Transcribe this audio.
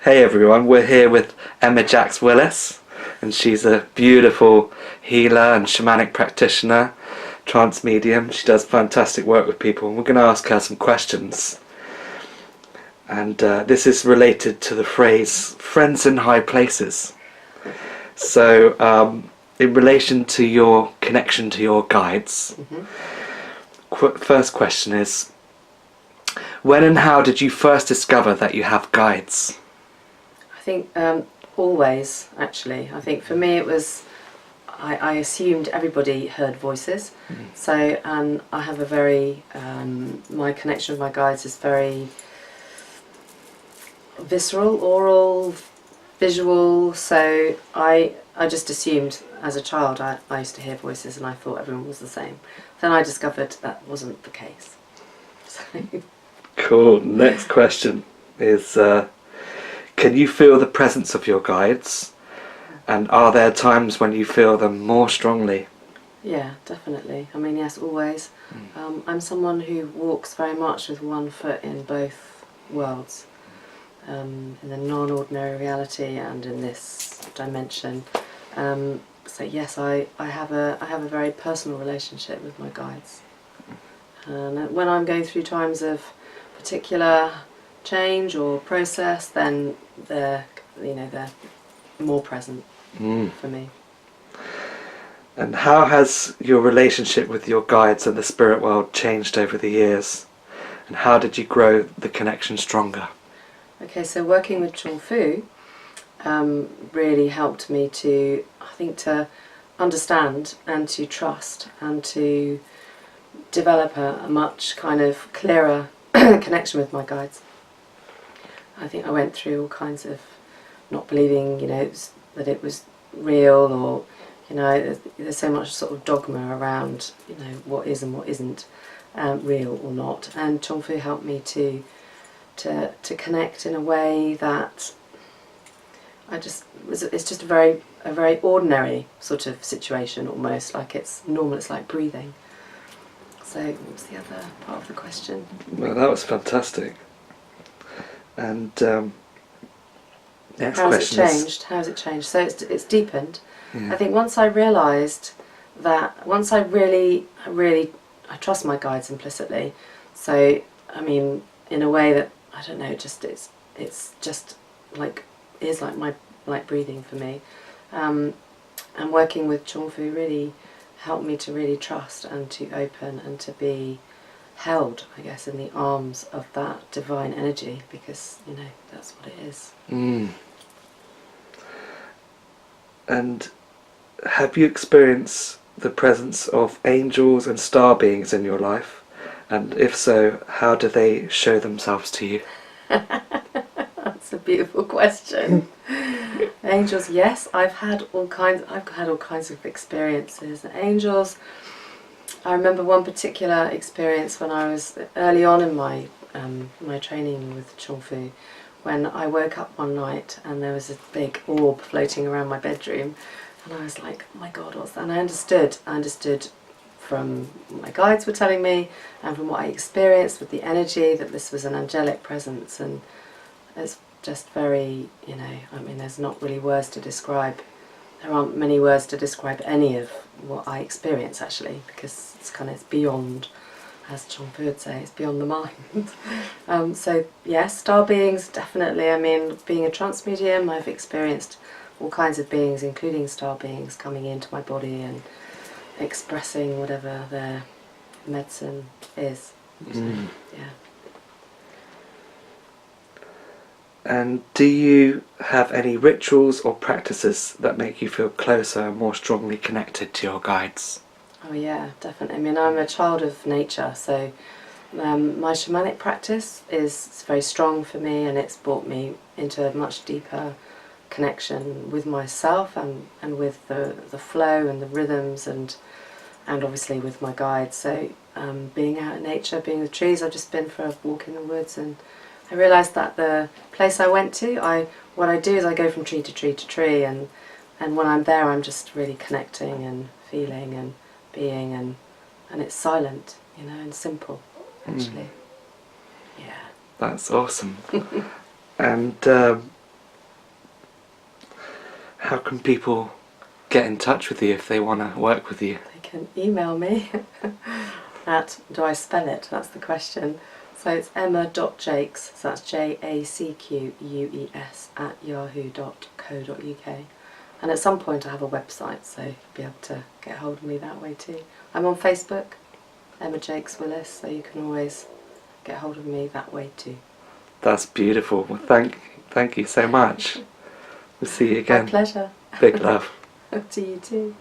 Hey everyone, we're here with Emma Jax Willis, and she's a beautiful healer and shamanic practitioner, trance medium. She does fantastic work with people, and we're going to ask her some questions. And this is related to the phrase "friends in high places." So, in relation to your connection to your guides, first question is, when and how did you first discover that you have guides? I think always, actually. I think for me it was, I assumed everybody heard voices. So I have a very, my connection with my guides is very visceral, oral, visual. So I just assumed as a child I used to hear voices and I thought everyone was the same. Then I discovered that wasn't the case. So. Cool. Next question is, can you feel the presence of your guides? And are there times when you feel them more strongly? Yeah, definitely. I mean, yes, always. I'm someone who walks very much with one foot in both worlds, in the non-ordinary reality and in this dimension. So yes, I have a very personal relationship with my guides. And when I'm going through times of particular change or process, then they're more present for me. And how has your relationship with your guides and the spirit world changed over the years? And how did you grow the connection stronger? Okay, so working with Chung Fu really helped me to, I think, to understand and to trust and to develop a much kind of clearer connection with my guides. I think I went through all kinds of not believing, that it was real, or, there's so much sort of dogma around, what is and what isn't real or not. And Chung Fu helped me to connect in a way that it's just a very ordinary sort of situation, almost like it's normal. It's like breathing. So what's the other part of the question? Well, that was fantastic. And next How has question it changed? How has it changed? So it's deepened. Yeah. I think once I realised that, once I really I trust my guides implicitly. So I mean, in a way that, I don't know, it's just like like breathing for me. And working with Chung Fu really helped me to really trust and to open and to be held, I guess, in the arms of that divine energy, because that's what it is. And have you experienced the presence of angels and star beings in your life? And if so, how do they show themselves to you? That's a beautiful question. Angels, yes, I've had all kinds of experiences. Angels, I remember one particular experience when I was early on in my my training with Chung Fu, when I woke up one night and there was a big orb floating around my bedroom, and I was like, oh my God, what's that? And I understood from what my guides were telling me and from what I experienced with the energy that this was an angelic presence. And it's just very, I mean, there's not really words to describe. There aren't many words to describe any of what I experience, actually, because it's beyond, as Chung Fu would say, it's beyond the mind. So yes, star beings, definitely. I mean, being a trance medium, I've experienced all kinds of beings, including star beings, coming into my body and expressing whatever their medicine is. So, yeah. And do you have any rituals or practices that make you feel closer and more strongly connected to your guides? Oh yeah, definitely. I mean, I'm a child of nature, so my shamanic practice is very strong for me, and it's brought me into a much deeper connection with myself and with the flow and the rhythms and obviously with my guides. So being out in nature, being with trees, I've just been for a walk in the woods, and I realised that the place I went to, what I do is I go from tree to tree to tree, and when I'm there I'm just really connecting and feeling and being, and it's silent, and simple, actually. Yeah. That's awesome. And how can people get in touch with you if they want to work with you? They can email me at, do I spell it? That's the question. So it's emma.jakes, so that's JACQUES @yahoo.co.uk. And at some point I have a website, so you'll be able to get hold of me that way too. I'm on Facebook, Emma Jakes Willis, so you can always get hold of me that way too. That's beautiful. Well, thank you so much. We'll see you again. My pleasure. Big love. To you too.